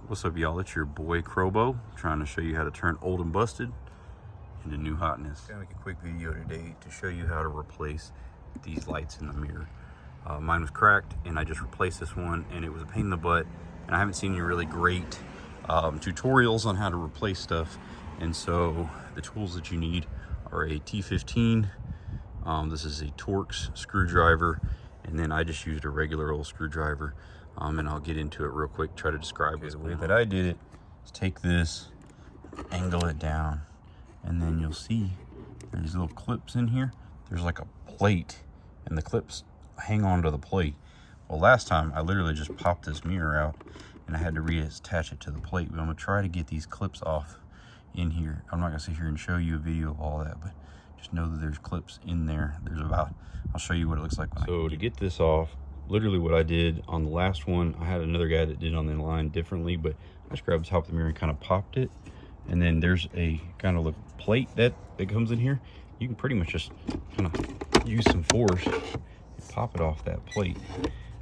What's up, y'all? It's your boy Crobo, trying to show you how to turn old and busted into new hotness. I'm gonna make a quick video today to show you how to replace these lights in the mirror. Mine was cracked and I just replaced this one, and it was a pain in the butt, and I haven't seen any really great tutorials on how to replace stuff. And so the tools that you need are a T15, this is a Torx screwdriver, and then I just used a regular old screwdriver. And I'll get into it real quick, try to describe it. The way that I did it is take this, angle it down, and then you'll see there's little clips in here. There's like a plate, and the clips hang on to the plate. Well, last time I literally just popped this mirror out and I had to reattach it to the plate, but I'm gonna try to get these clips off in here. I'm not gonna sit here and show you a video of all that, but just know that there's clips in there. I'll show you what it looks like. So to get this off, literally what I did on the last one, I had another guy that did on the line differently, but I just grabbed the top of the mirror and kind of popped it. And then there's a kind of a plate that comes in here. You can pretty much just kind of use some force and pop it off that plate.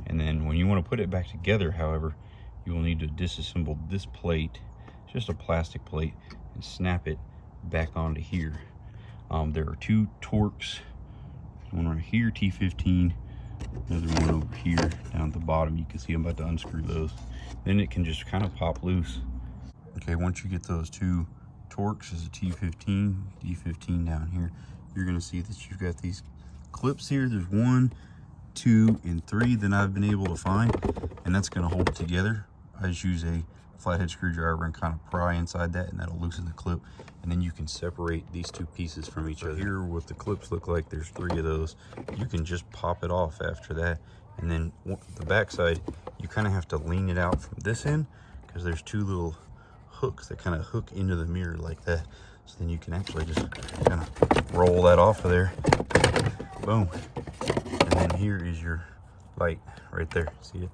And then when you want to put it back together, however, you will need to disassemble this plate, just a plastic plate, and snap it back onto here. There are two Torx, one right here, T15, another one over here down at the bottom. You can see I'm about to unscrew those. Then it can just kind of pop loose. Okay, once you get those two Torx, is a T15, D15 down here, you're gonna see that you've got these clips here. There's 1, 2, and 3 that I've been able to find, and that's gonna hold it together. I just use a flathead screwdriver and kind of pry inside that, and that'll loosen the clip, and then you can separate these two pieces from each other. Here, what the clips look like, there's 3 of those. You can just pop it off after that, and then the back side, you kind of have to lean it out from this end, because there's 2 little hooks that kind of hook into the mirror like that. So then you can actually just kind of roll that off of there. Boom. And then here is your light right there. See it?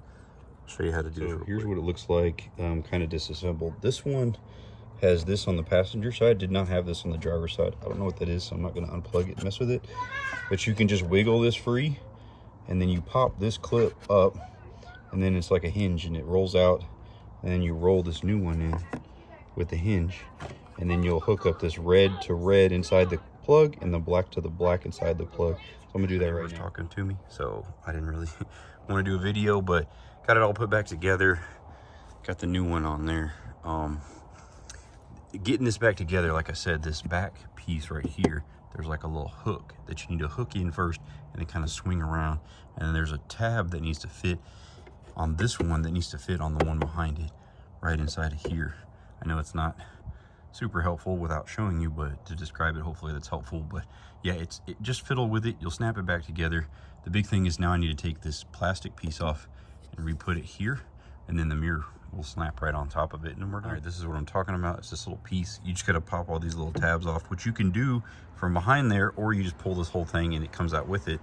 I'll show you how to do it. So here's what it looks like, kind of disassembled. This one has this on the passenger side, did not have this on the driver's side. I don't know what that is, so I'm not going to unplug it and mess with it. But you can just wiggle this free, and then you pop this clip up, and then it's like a hinge, and it rolls out, and then you roll this new one in with the hinge, and then you'll hook up this red to red inside the plug and the black to the black inside the plug. So I'm gonna do that right now. Talking to me, so I didn't really want to do a video, but got it all put back together, got the new one on there. Getting this back together, like I said, this back piece right here, there's like a little hook that you need to hook in first and then kind of swing around, and then there's a tab that needs to fit on this one that needs to fit on the one behind it, right inside of here. I know it's not super helpful without showing you, but to describe it, hopefully that's helpful. But yeah, it just fiddle with it, you'll snap it back together. The big thing is now I need to take this plastic piece off and re-put it here, and then the mirror will snap right on top of it, and we're done. All right, this is what I'm talking about. It's this little piece. You just gotta pop all these little tabs off, which you can do from behind there, or you just pull this whole thing and it comes out with it.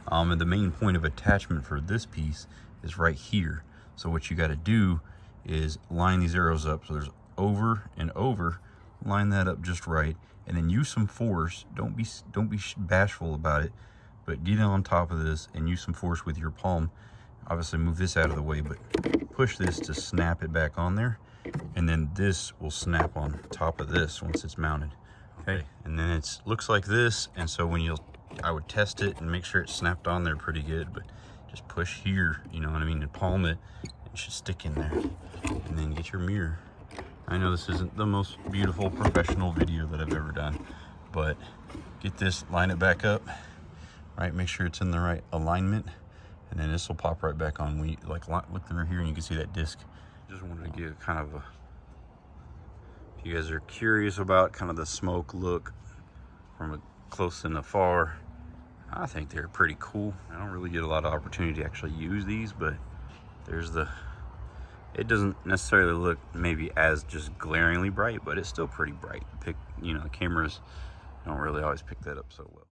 And the main point of attachment for this piece is right here. So what you got to do is line these arrows up, so there's over and over, line that up just right, and then use some force. Don't be bashful about it, but get on top of this and use some force with your palm. Obviously move this out of the way, but push this to snap it back on there, and then this will snap on top of this once it's mounted. Okay, and then it looks like this. And so when I would test it and make sure it snapped on there pretty good, but just push here, you know what I mean, and palm it. It should stick in there, and then get your mirror. I know this isn't the most beautiful professional video that I've ever done, but get this, line it back up, right? Make sure it's in the right alignment, and then this will pop right back on. We look through here and you can see that disc. Just wanted to give kind of a, if you guys are curious about kind of the smoke look from a close and afar, I think they're pretty cool. I don't really get a lot of opportunity to actually use these, but there's it doesn't necessarily look maybe as just glaringly bright, but it's still pretty bright. The cameras don't really always pick that up so well.